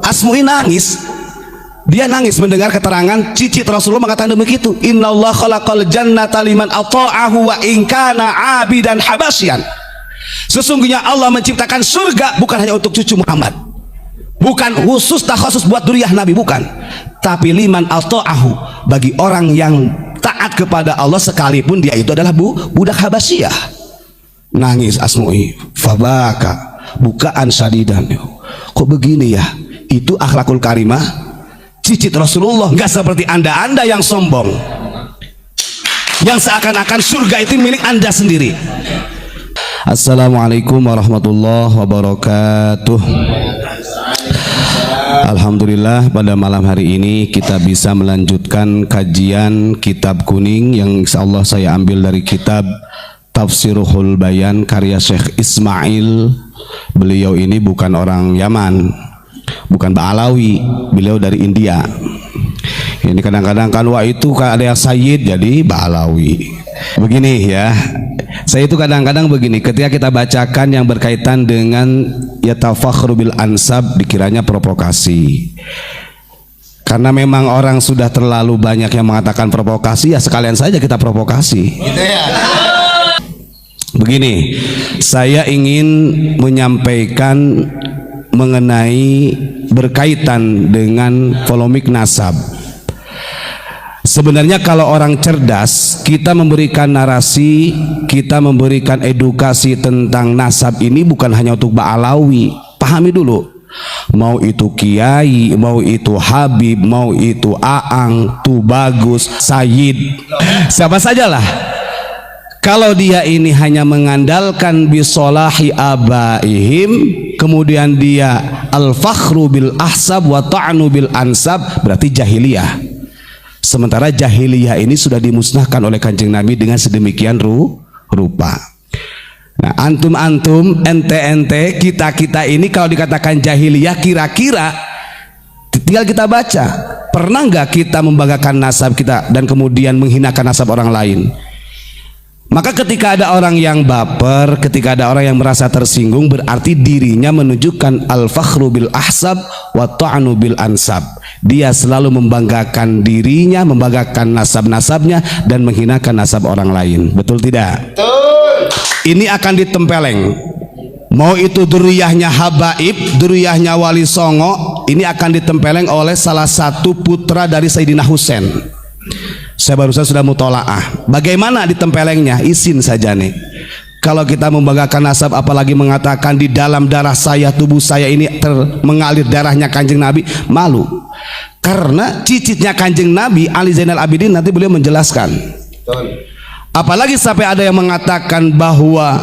Asmu'i nangis. Dia nangis mendengar keterangan cicit Rasulullah mengatakan begitu. Innallaha khalaqal jannata liman ata'ahu wa in kana 'abidan habasyan. Sesungguhnya Allah menciptakan surga bukan hanya untuk cucu Muhammad, bukan khusus khusus buat duriyah Nabi, bukan, tapi liman ata'ahu, bagi orang yang taat kepada Allah sekalipun dia itu adalah budak Habasyah. Nangis Asmu'i, fabaka bukaan sadidan. Kok begini ya? Itu akhlakul karimah cicit Rasulullah, nggak seperti anda yang sombong, yang seakan-akan surga itu milik anda sendiri. Assalamualaikum warahmatullahi wabarakatuh. Alhamdulillah, pada malam hari ini kita bisa melanjutkan kajian kitab kuning yang insyaallah saya ambil dari kitab Tafsirul Bayan karya Syekh Ismail. Beliau ini bukan orang Yaman, bukan Ba'alawi, beliau dari India. Ini kadang-kadang kan wah itu ada yang Sayyid jadi Ba'alawi. Begini ya, saya itu kadang-kadang begini, ketika kita bacakan yang berkaitan dengan yatafakhru bil ansab, dikiranya provokasi. Karena memang orang sudah terlalu banyak yang mengatakan provokasi, ya sekalian saja kita provokasi. Gitu ya. Begini, saya ingin menyampaikan mengenai berkaitan dengan polemik nasab. Sebenarnya kalau orang cerdas, kita memberikan narasi, kita memberikan edukasi tentang nasab ini bukan hanya untuk Ba'alawi. Pahami dulu, mau itu Kiai, mau itu Habib, mau itu Aang, Tubagus, Sayyid, siapa sajalah. Kalau dia ini hanya mengandalkan bisolahi abaihim, kemudian dia al-fakhru bil ahsab wa ta'nu bil ansab, berarti jahiliyah. Sementara jahiliyah ini sudah dimusnahkan oleh Kanjeng Nabi dengan sedemikian rupa. Nah, antum-antum, ente-ente, kita-kita ini kalau dikatakan jahiliyah, kira-kira tinggal kita baca, pernah nggak kita membanggakan nasab kita dan kemudian menghinakan nasab orang lain? Maka ketika ada orang yang baper, ketika ada orang yang merasa tersinggung, berarti dirinya menunjukkan al-fakhru bil ahsab wa ta'nu bil ansab. Dia selalu membanggakan dirinya, membanggakan nasab-nasabnya dan menghinakan nasab orang lain. Betul tidak? Betul. Ini akan ditempeleng. Mau itu duriyahnya Habaib, duriyahnya Wali Songo, ini akan ditempeleng oleh salah satu putra dari Sayyidina Husain. Saya barusan sudah mutolaah. Bagaimana ditempelengnya? Isin saja nih. Kalau kita membanggakan nasab, apalagi mengatakan di dalam darah saya, tubuh saya ini mengalir darahnya Kanjeng Nabi, malu. Karena cicitnya Kanjeng Nabi, Ali Zainal Abidin, nanti beliau menjelaskan. Apalagi sampai ada yang mengatakan bahwa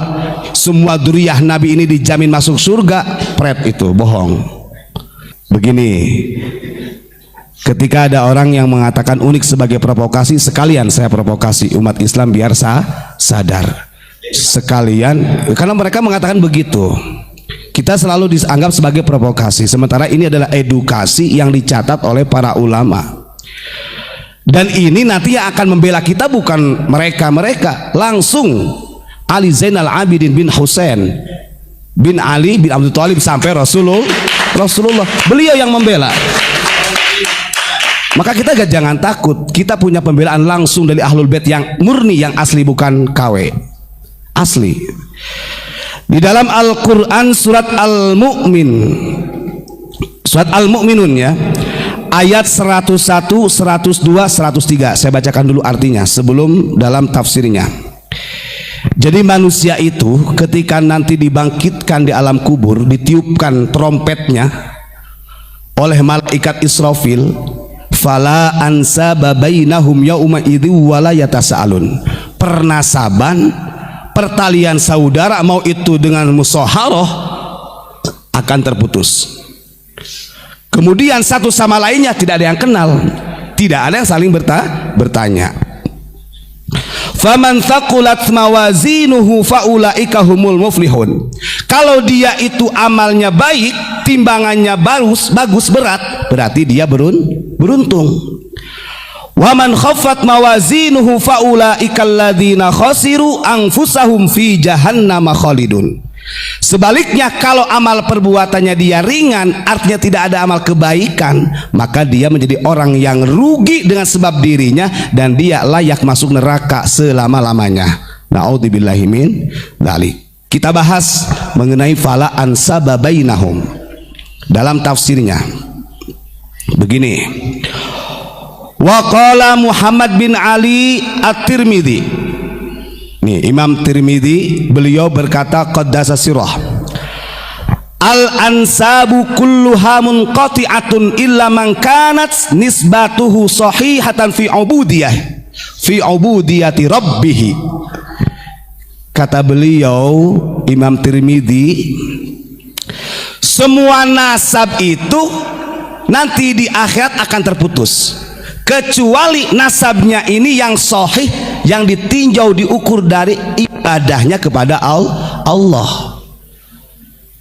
semua duriyah Nabi ini dijamin masuk surga, pret itu, bohong. Begini, ketika ada orang yang mengatakan unik sebagai provokasi, sekalian saya provokasi umat Islam biar sadar. Sekalian, karena mereka mengatakan begitu. Kita selalu dianggap sebagai provokasi, sementara ini adalah edukasi yang dicatat oleh para ulama. Dan ini nanti yang akan membela kita bukan mereka, langsung Ali Zainal Abidin bin Husain bin Ali bin Abdul Thalib sampai Rasulullah. Beliau yang membela. Maka kita jangan takut, kita punya pembelaan langsung dari Ahlul Bait yang murni, yang asli, bukan KW, asli. Di dalam Al-Quran surat Al-Mu'min, surat Al-Mu'minun ya, ayat 101, 102, 103. Saya bacakan dulu artinya sebelum dalam tafsirnya. Jadi manusia itu ketika nanti dibangkitkan di alam kubur, ditiupkan trompetnya oleh malaikat Israfil, fala ansaba bainahum yauma idzi wala yatasaalun. Pernasaban, pertalian saudara, mau itu dengan musaharah, akan terputus. Kemudian satu sama lainnya tidak ada yang kenal, tidak ada yang saling bertanya. Faman thaqulat mawazinuhu faulaika humul muflihun. Kalau dia itu amalnya baik, timbangannya bagus berat, berarti dia beruntung. Waman khaffat mawazinuhu faulaika alladzina khasiru anfusahum fi jahannam khalidun. Sebaliknya kalau amal perbuatannya dia ringan, artinya tidak ada amal kebaikan, maka dia menjadi orang yang rugi dengan sebab dirinya, dan dia layak masuk neraka selama-lamanya. Na'udzubillahi min dzalik. Kita bahas mengenai fala ansaba bainahum dalam tafsirnya. Begini, wa qala Muhammad bin Ali At-Tirmidzi. Nih Imam Tirmidzi, beliau berkata qaddasa sirah, al ansabu kulluha munqati'atun illa man kanat nisbatuhu sahihatan fi ubudiyati rabbih. Kata beliau Imam Tirmidzi, semua nasab itu nanti di akhirat akan terputus, kecuali nasabnya ini yang sahih, yang ditinjau diukur dari ibadahnya kepada Allah,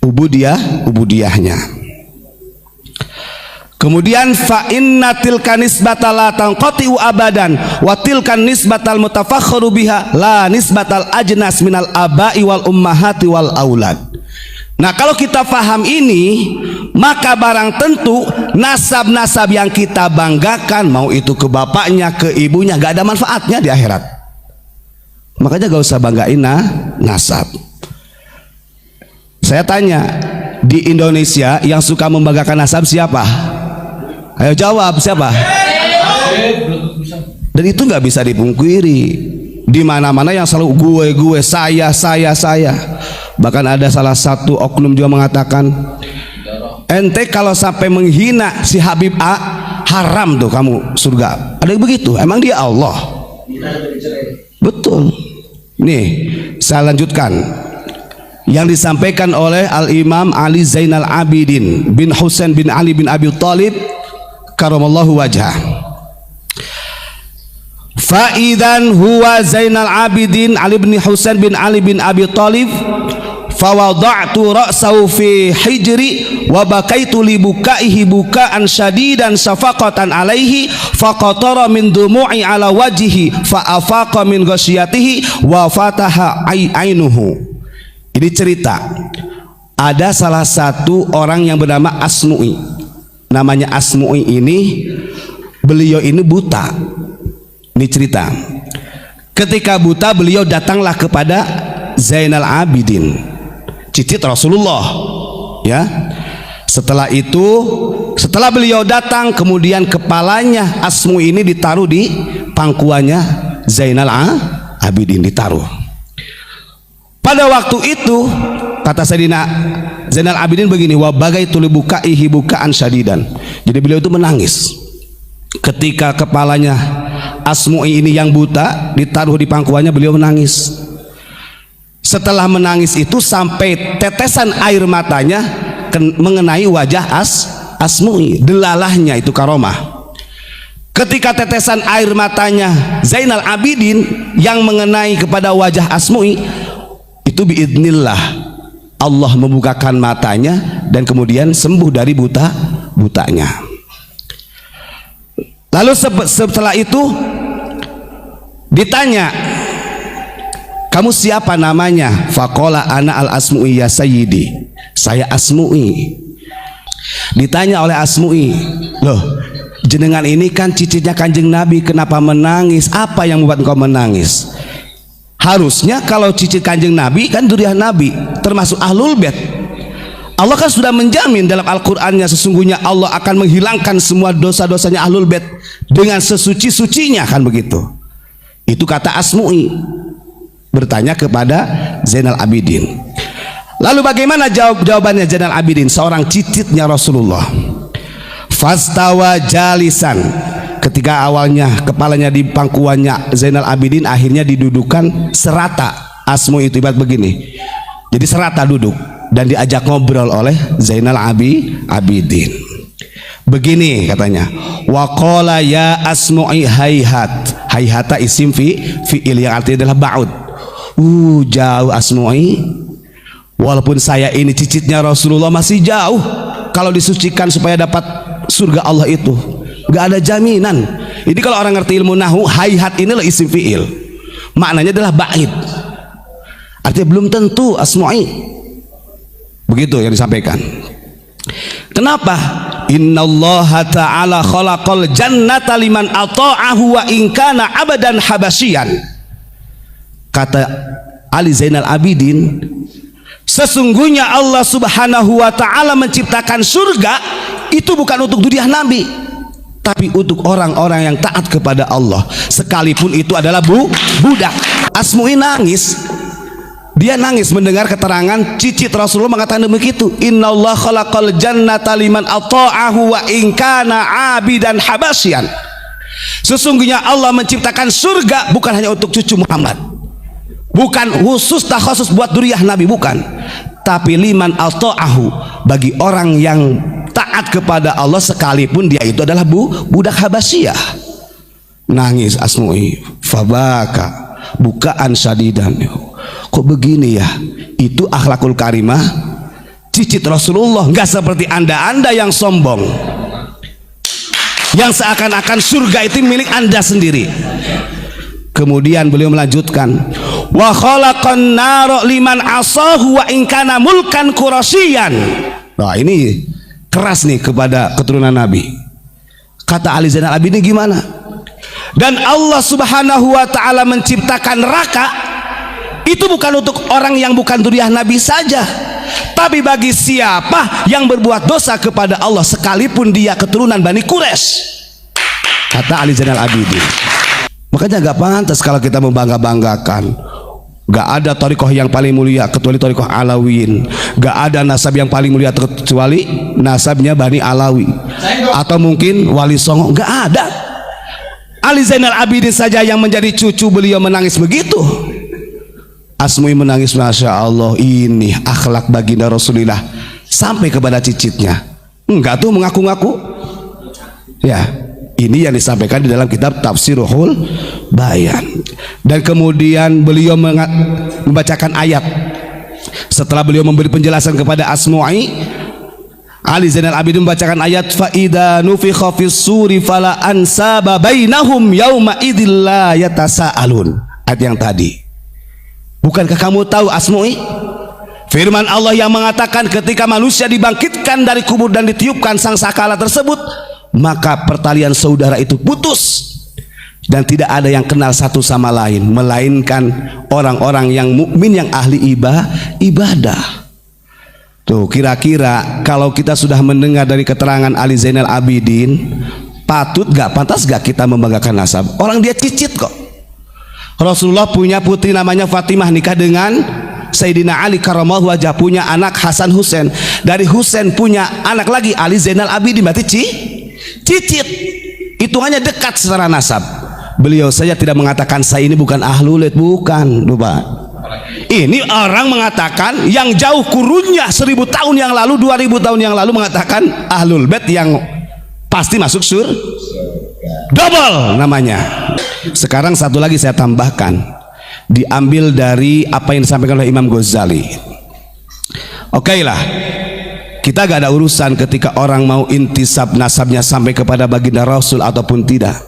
ubudiyahnya. Kemudian fa inna tilka nisbata la tanqati'u abadan wa tilka nisbatal mutafakhkharu biha la nisbatal ajnas minal aba'i wal ummahati wal aulad. Nah, kalau kita paham ini, maka barang tentu nasab-nasab yang kita banggakan, mau itu ke bapaknya, ke ibunya, gak ada manfaatnya di akhirat. Makanya gak usah banggain nasab. Saya tanya, di Indonesia yang suka membanggakan nasab siapa? Ayo jawab, siapa? Dan itu gak bisa dipungkiri. Di mana-mana yang selalu gue, saya. Bahkan ada salah satu oknum juga mengatakan, ente kalau sampai menghina si Habib A, haram tuh kamu surga. Ada yang begitu? Emang dia Allah? Betul. Nih, saya lanjutkan yang disampaikan oleh Al-Imam Ali Zainal Abidin bin Husain bin Ali bin Abi Thalib karamallahu wajhah. Fa'idan huwa Zainal Abidin Ali bin Husain bin Ali bin Abi Thalib fawada'tu ra'sahu fi hijri wa bakaitu li bukaihi bukaan syadidan syafaqatan alaihi faqatara min dumu'i ala wajhihi fa afaqa min ghasyiyatihi wa fataha ainuhu. Ini cerita, ada salah satu orang yang bernama Asmu'i. Namanya Asmu'i ini, beliau ini buta. Ini cerita, ketika buta beliau datanglah kepada Zainal Abidin, cicit Rasulullah, ya. Setelah itu, setelah beliau datang, kemudian kepalanya Asmu'i ini ditaruh di pangkuannya Zainal Abidin, ditaruh. Pada waktu itu kata Sayyidina Zainal Abidin begini, wa bagaitu li bukaihi bukaan syadidan. Jadi beliau itu menangis ketika kepalanya Asmu'i ini yang buta ditaruh di pangkuannya, beliau menangis. Setelah menangis itu sampai tetesan air matanya mengenai wajah Asmu'i, delalahnya itu karomah. Ketika tetesan air matanya Zainal Abidin yang mengenai kepada wajah Asmu'i, itu biidnillah Allah membukakan matanya dan kemudian sembuh dari butanya. Lalu setelah itu ditanya, kamu siapa namanya? Faqala ana al Asmu'i ya sayyidi, saya Asmu'i. Ditanya oleh Asmu'i, loh jenengan ini kan cicitnya Kanjeng Nabi, kenapa menangis? Apa yang membuat engkau menangis? Harusnya kalau cicit Kanjeng Nabi kan dzurriyyah Nabi, termasuk ahlul bait. Allah kan sudah menjamin dalam Al-Qur'annya, sesungguhnya Allah akan menghilangkan semua dosa-dosanya ahlul bait dengan sesuci-sucinya, kan begitu. Itu kata Asmu'i bertanya kepada Zainal Abidin. Lalu bagaimana jawabannya Zainal Abidin, seorang cicitnya Rasulullah? Fastawa jalisan, ketika awalnya kepalanya di pangkuannya Zainal Abidin, akhirnya didudukan serata. Asmu'i itu ibarat begini, jadi serata duduk dan diajak ngobrol oleh Zainal Abidin. Begini katanya, wa qala ya Asmu'i hayhat. Hayhata isim fi'il yang artinya adalah ba'ud. Jauh Asmu'i, walaupun saya ini cicitnya Rasulullah masih jauh kalau disucikan supaya dapat surga Allah itu, gak ada jaminan. Ini kalau orang ngerti ilmu nahwu, hayhat inilah isim fi'il, maknanya adalah ba'id, artinya belum tentu Asmu'i Begitu yang disampaikan. Kenapa? Innallaha ta'ala khalaqal jannata liman ata'ahu wa in kana abadan habasyian. Kata Ali Zainal Abidin, sesungguhnya Allah Subhanahu wa ta'ala menciptakan surga itu bukan untuk duniah Nabi, tapi untuk orang-orang yang taat kepada Allah, sekalipun itu adalah budak. Asmu'i nangis. Dia nangis mendengar keterangan cicit Rasulullah mengatakan demikitu. Innallaha khalaqal jannata liman ata'ahu wa in kana abidan habasyian. Sesungguhnya Allah menciptakan surga bukan hanya untuk cucu Muhammad, bukan khusus takhusus buat duriyah Nabi, bukan, tapi liman ata'ahu, bagi orang yang taat kepada Allah sekalipun dia itu adalah budak Habasyah. Nangis Asmu'i, fabaka bukaan syadidan. Kok begini ya? Itu akhlakul karimah cicit Rasulullah, nggak seperti anda yang sombong, yang seakan-akan surga itu milik anda sendiri. Kemudian beliau melanjutkan, wa khalaqan nara liman asahu wa in kana mulkan qurasyian. Nah, ini keras nih kepada keturunan Nabi. Kata Ali Zainal Abidin gimana? Dan Allah Subhanahu wa ta'ala menciptakan neraka itu bukan untuk orang yang bukan duriyah Nabi saja, tapi bagi siapa yang berbuat dosa kepada Allah sekalipun dia keturunan Bani Quraisy. Kata Ali Zainal Abidin. Makanya gak pantas kalau kita membangga-banggakan. Gak ada thariqah yang paling mulia kecuali thariqah Alawiyin. Gak ada nasab yang paling mulia kecuali nasabnya Bani Alawi, atau mungkin Wali Songo. Gak ada. Ali Zainal Abidin saja yang menjadi cucu beliau menangis begitu. Asmu'i menangis, masya Allah, ini akhlak baginda Rasulullah sampai kepada cicitnya. Enggak tuh mengaku-ngaku. Ya, ini yang disampaikan di dalam kitab Tafsirul Bayan. Dan kemudian beliau membacakan ayat. Setelah beliau memberi penjelasan kepada Asmu'i, Ali Zainal Abidin membacakan ayat, fa idza nufikha fis suri fala ansaba bainahum yauma idzil la yatasaalun. Ayat yang tadi. Bukankah kamu tahu Asmu'i? Firman Allah yang mengatakan ketika manusia dibangkitkan dari kubur dan ditiupkan sangsakala tersebut, maka pertalian saudara itu putus dan tidak ada yang kenal satu sama lain melainkan orang-orang yang mukmin yang ahli ibadah. Tuh, kira-kira kalau kita sudah mendengar dari keterangan Ali Zainal Abidin, patut gak, pantas gak kita membanggakan nasab? Orang dia cicit kok. Rasulullah punya putri namanya Fatimah, nikah dengan Sayyidina Ali karramallahu wajhah, punya anak Hasan Husain. Dari Husain punya anak lagi Ali Zainal Abidin, berarti cicit. Hitungannya dekat secara nasab. Beliau saja tidak mengatakan saya ini bukan ahlul bait, bukan, lupa. Ini orang mengatakan yang jauh kurunnya 1000 tahun yang lalu, 2000 tahun yang lalu mengatakan ahlul bait yang pasti masuk surga. Double namanya. Sekarang satu lagi saya tambahkan, diambil dari apa yang disampaikan oleh Imam Ghazali. Oke lah, kita gak ada urusan ketika orang mau intisab nasabnya sampai kepada baginda Rasul ataupun tidak.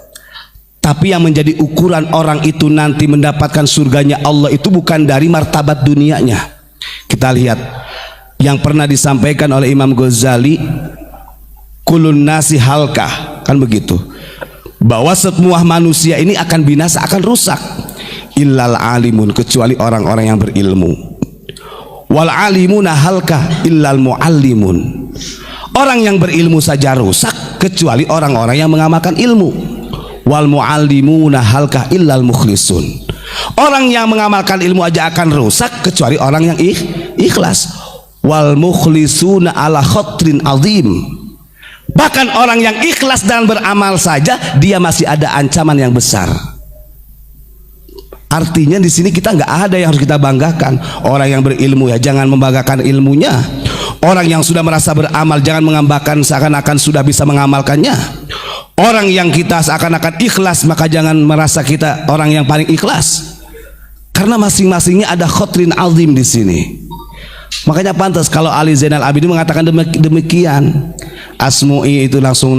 Tapi yang menjadi ukuran orang itu nanti mendapatkan surganya Allah itu bukan dari martabat dunianya. Kita lihat yang pernah disampaikan oleh Imam Ghazali, kulun nasi halkah, kan begitu, bahwa semua manusia ini akan binasa, akan rusak, illal alimun, kecuali orang-orang yang berilmu. Wal alimuna halkah illal muallimun, orang yang berilmu saja rusak kecuali orang-orang yang mengamalkan ilmu. Wal muallimuna halkah illal mukhlisun, orang yang mengamalkan ilmu aja akan rusak kecuali orang yang ikhlas. Wal mukhlisuna ala khatrin azim, bahkan orang yang ikhlas dan beramal saja dia masih ada ancaman yang besar. Artinya di sini kita nggak ada yang harus kita banggakan. Orang yang berilmu ya jangan membanggakan ilmunya. Orang yang sudah merasa beramal jangan mengambahkan seakan-akan sudah bisa mengamalkannya. Orang yang kita seakan-akan ikhlas maka jangan merasa kita orang yang paling ikhlas. Karena masing-masingnya ada khotrin azim di sini. Makanya pantas kalau Ali Zainal Abidin mengatakan demikian. Asmu'i itu langsung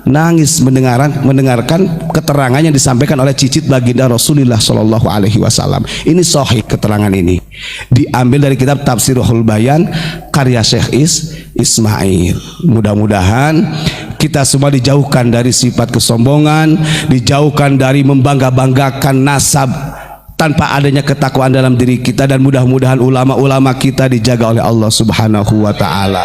nangis mendengarkan keterangan yang disampaikan oleh cicit baginda Rasulullah Shallallahu Alaihi Wasallam. Ini sahih keterangan ini. Diambil dari kitab Tafsirul Bayan karya Syekh Ismail. Mudah-mudahan kita semua dijauhkan dari sifat kesombongan, dijauhkan dari membangga-banggakan nasab tanpa adanya ketakwaan dalam diri kita, dan mudah-mudahan ulama-ulama kita dijaga oleh Allah Subhanahu wa taala.